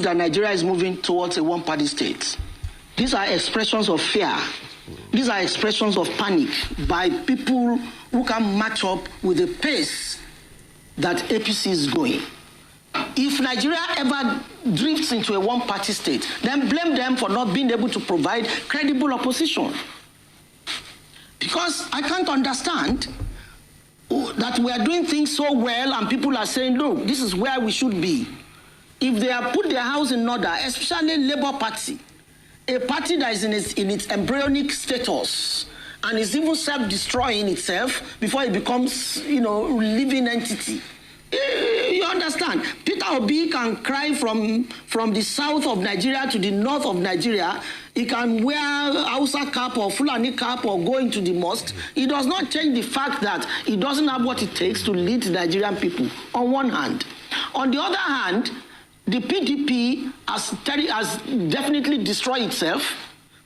believe that Nigeria is moving towards a one-party state. These are expressions of fear. These are expressions of panic by people who can match up with the pace that APC is going. If Nigeria ever drifts into a one-party state, then blame them for not being able to provide credible opposition. Because I can't understand that we are doing things so well and people are saying, look, this is where we should be. If they have put their house in order, especially Labour Party, a party that is in its embryonic status and is even self-destroying itself before it becomes, a living entity. You understand? Peter Obi can cry from the south of Nigeria to the north of Nigeria. He can wear Hausa cap or Fulani cap or go into the mosque. It does not change the fact that he doesn't have what it takes to lead the Nigerian people, on one hand. On the other hand, the PDP has definitely destroyed itself.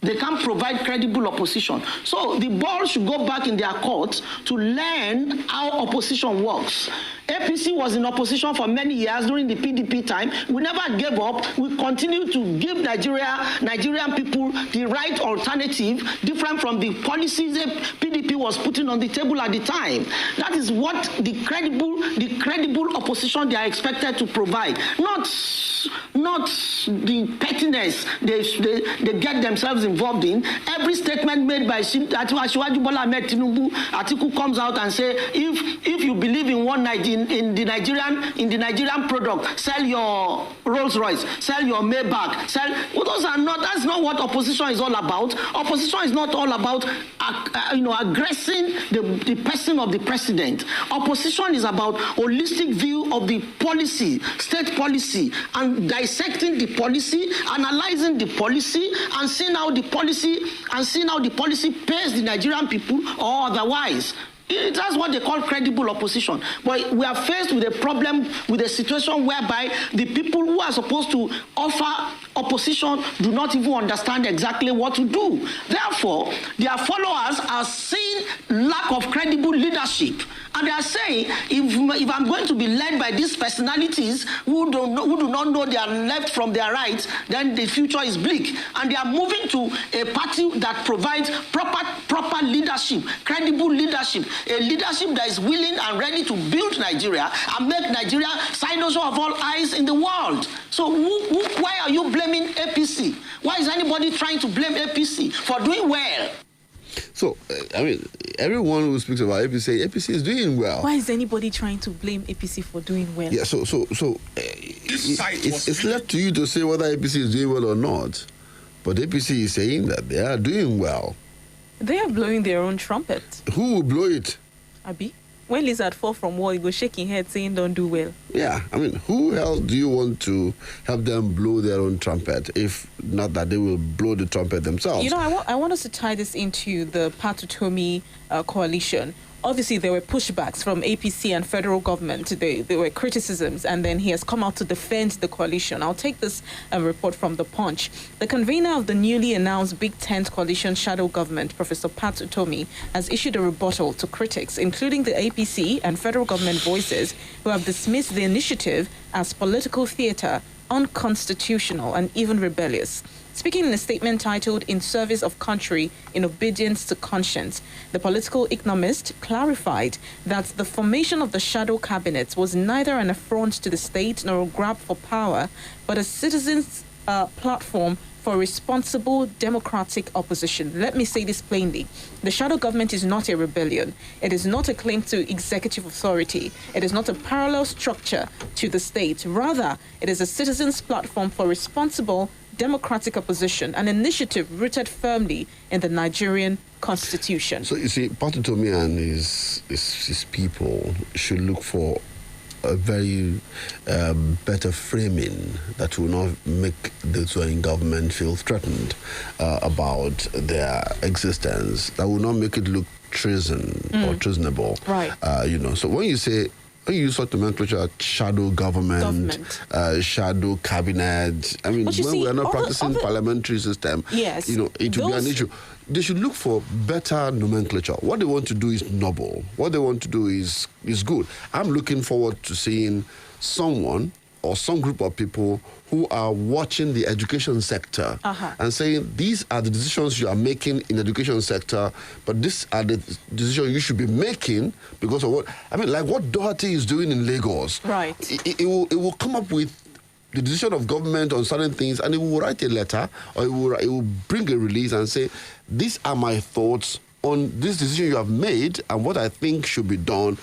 They can't provide credible opposition. So the ball should go back in their courts to learn how opposition works. APC was in opposition for many years during the PDP time. We never gave up. We continue to give Nigerian people the right alternative, different from the policies PDP was putting on the table at the time. That is what the credible opposition they are expected to provide, not the pettiness they get themselves involved in. Every statement made by Asiwaju Bola Ahmed Tinubu, Atiku comes out and say, if you believe in one night in the Nigerian product, sell your Rolls Royce, sell your Maybach, that's not what opposition is all about. Opposition is not all about aggressing the person of the president. Opposition is about holistic view of the policy, state policy, and dissecting the policy, analyzing the policy, and seeing how the policy pays the Nigerian people or otherwise. That's what they call credible opposition. But we are faced with a problem, with a situation whereby the people who are supposed to offer opposition do not even understand exactly what to do. Therefore, their followers are seeing lack of credible leadership. And they are saying, if I'm going to be led by these personalities who do not know their left from their right, then the future is bleak. And they are moving to a party that provides proper leadership, credible leadership, a leadership that is willing and ready to build Nigeria and make Nigeria signals of all eyes in the world. So why are you blaming APC? Why is anybody trying to blame APC for doing well? So, everyone who speaks about APC is doing well. Why is anybody trying to blame APC for doing well? Yeah, it's left to you to say whether APC is doing well or not. But APC is saying that they are doing well. They are blowing their own trumpet. Who will blow it? Abi? When Lizard fall from war, he goes shaking head saying don't do well. Yeah, who else do you want to help them blow their own trumpet, if not that they will blow the trumpet themselves? I want us to tie this into the Patutomi coalition. Obviously, there were pushbacks from APC and federal government. There were criticisms, and then he has come out to defend the coalition. I'll take this report from The Punch. The convener of the newly announced Big Tent coalition shadow government, Professor Pat Utomi, has issued a rebuttal to critics, including the APC and federal government voices, who have dismissed the initiative as political theater, unconstitutional, and even rebellious. Speaking in a statement titled "In Service of Country, in Obedience to Conscience," the political economist clarified that the formation of the shadow cabinet was neither an affront to the state nor a grab for power, but a citizens' platform for responsible democratic opposition. Let me say this plainly. The shadow government is not a rebellion. It is not a claim to executive authority. It is not a parallel structure to the state. Rather, it is a citizens' platform for responsible democratic opposition, an initiative rooted firmly in the Nigerian constitution. So you see, Patutomi and his people should look for a very better framing that will not make the Zoan government feel threatened about their existence, that will not make it look treason or treasonable. Right. So when you use such nomenclature, shadow government. Shadow cabinet. When we are not practicing parliamentary system, yes, it will be an issue. They should look for better nomenclature. What they want to do is noble. What they want to do is good. I'm looking forward to seeing someone or some group of people who are watching the education sector and saying, these are the decisions you are making in the education sector, but these are the decisions you should be making because of what, I mean, like what Doherty is doing in Lagos. Right. It will come up with the decision of government on certain things, and it will write a letter, or it will bring a release and say, these are my thoughts on this decision you have made and what I think should be done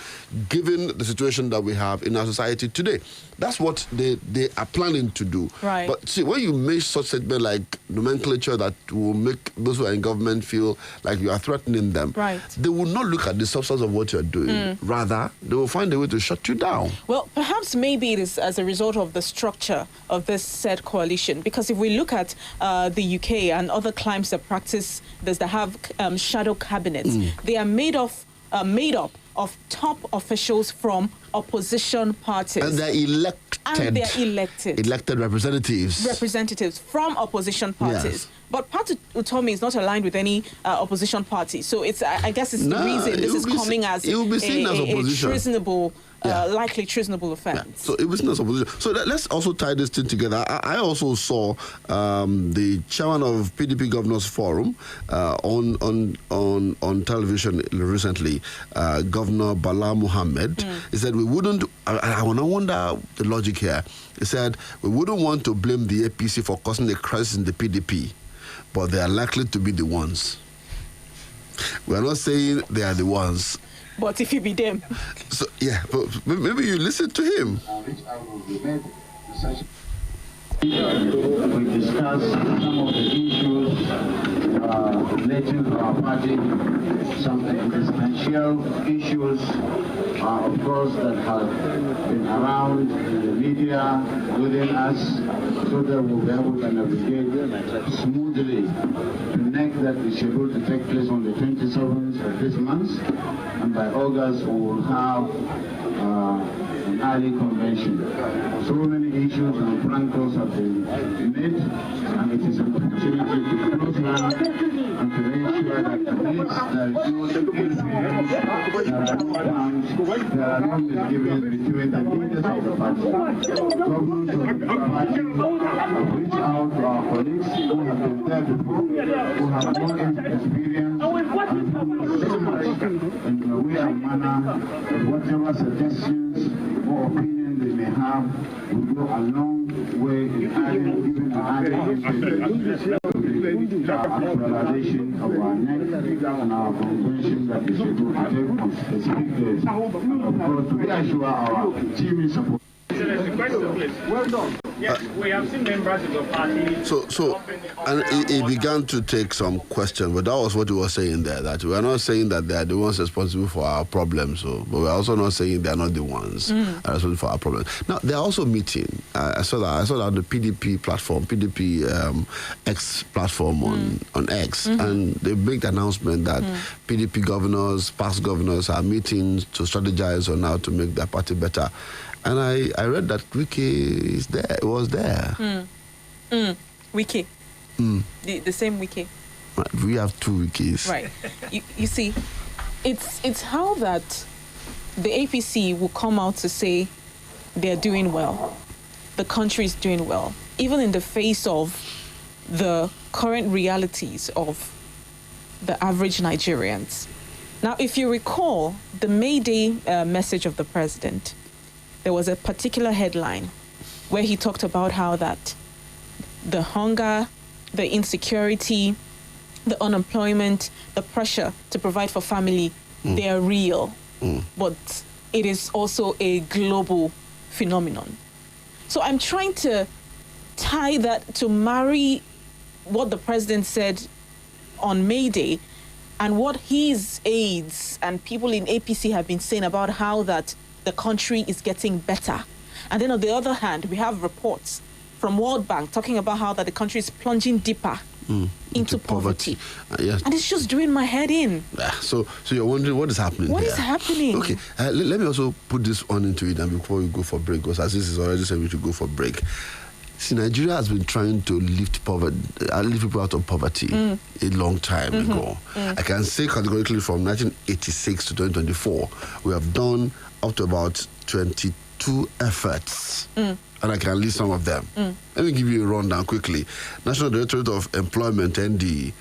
given the situation that we have in our society today. That's what they are planning to do. Right. But see, when you make such statement like nomenclature that will make those who are in government feel like you are threatening them, right, they will not look at the substance of what you're doing. Rather, they will find a way to shut you down. Well, perhaps maybe it is as a result of the structure of this said coalition. Because if we look at the UK and other climes that practice this, that have shadow cabinets, they are made up of top officials from opposition parties. And they're elected. Elected representatives. Representatives from opposition parties. Yes. But Patu Utomi is not aligned with any opposition party. So it's, I guess it's the reason this is coming as it will be seen as opposition. A treasonable, likely treasonable offense. Yeah. So it was not opposition. So let's also tie this thing together. I also saw the chairman of PDP Governors Forum on television recently, Governor Bala Muhammad. He said we wouldn't, I wonder the logic here. He said we wouldn't want to blame the APC for causing a crisis in the PDP, but they are likely to be the ones. We are not saying they are the ones. But if it be them. So, yeah, but maybe you listen to him. We discussed some of the issues relating to our party, some existential issues, of course, that have been around in the media within us, so that we'll be able to navigate smoothly the next that is scheduled to take place on the 27th of this month, and by August we will have an early convention. So many issues and frank calls have been made, and it is an opportunity to close down and to make sure that at least there is no interference, there are no plans, there are no misgivings between the leaders of the party. Governments of the party have reached out to our colleagues who have been there before, who have more experience, and who know so much in the way and manner that whatever suggestions or opinions they may have will go a long way in giving an added impact to the actualization of our next and our convention that is scheduled to take on specific days. Of course, to reassure our team in support. Well done. Yes, we have seen members of the party. And he began to take some questions, but that was what he was saying there, that we are not saying that they are the ones responsible for our problems, but we're also not saying they are not the ones responsible for our problems. Now, they're also meeting. I saw that on the PDP platform, PDP X platform on X, and they make the announcement that PDP governors, past governors are meeting to strategize on how to make their party better. And I read that Wiki is there. It was there. Wiki. The same Wiki. Right. We have two Wikis. Right. You see, it's how that the APC will come out to say they're doing well. The country is doing well, even in the face of the current realities of the average Nigerians. Now, if you recall the May Day message of the president, there was a particular headline where he talked about how that the hunger, the insecurity, the unemployment, the pressure to provide for family, they are real. But it is also a global phenomenon. So I'm trying to tie that to marry what the president said on May Day and what his aides and people in APC have been saying about how that the country is getting better. And then on the other hand, we have reports from World Bank talking about how that the country is plunging deeper into poverty. Yes. And it's just doing my head in. So you're wondering what is happening What here? is happening? Okay, let me also put this on into it and before we go for break, because as this is already said we should go for break. See, Nigeria has been trying to lift people out of poverty a long time ago. I can say categorically from 1986 to 2024, we have done up to about 22 2 efforts. And I can list some of them. Let me give you a rundown quickly. National Directorate of Employment, ND,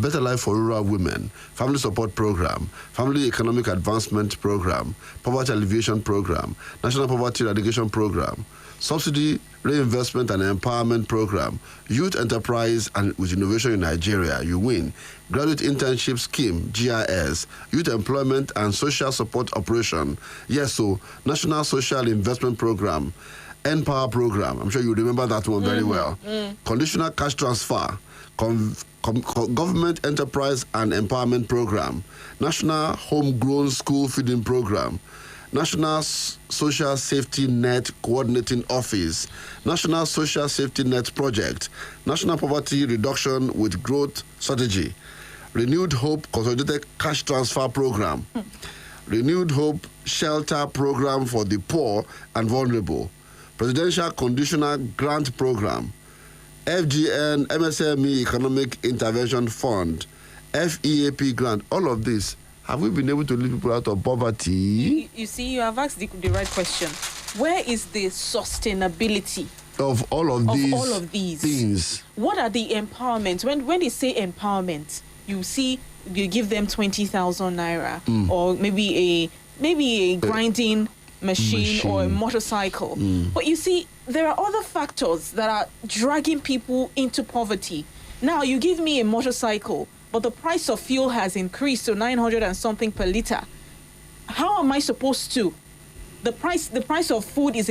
Better Life for Rural Women, Family Support Program, Family Economic Advancement Program, Poverty Alleviation Program, National Poverty Eradication Program, Subsidy Reinvestment and Empowerment Program, Youth Enterprise and with Innovation in Nigeria, you win, Graduate Internship Scheme, GIS, Youth Employment and Social Support Operation, yes, so National Social Investment Program, Empower Program, I'm sure you remember that one very well, Conditional Cash Transfer, Government Enterprise and Empowerment Program, National Homegrown School Feeding Program, National Social Safety Net Coordinating Office, National Social Safety Net Project, National Poverty Reduction with Growth Strategy, Renewed Hope Consolidated Cash Transfer Program, Renewed Hope Shelter Program for the Poor and Vulnerable, Presidential Conditional Grant Program, FGN MSME Economic Intervention Fund, FEAP grant, all of this. Have we been able to lift people out of poverty? You see, you have asked the right question. Where is the sustainability of all of these things? What are the empowerment? When they say empowerment, you see, you give them 20,000 naira, or maybe a grinding machine or a motorcycle. But you see, there are other factors that are dragging people into poverty. Now, you give me a motorcycle, but the price of fuel has increased to 900 and something per liter. How am I supposed to? The price of food is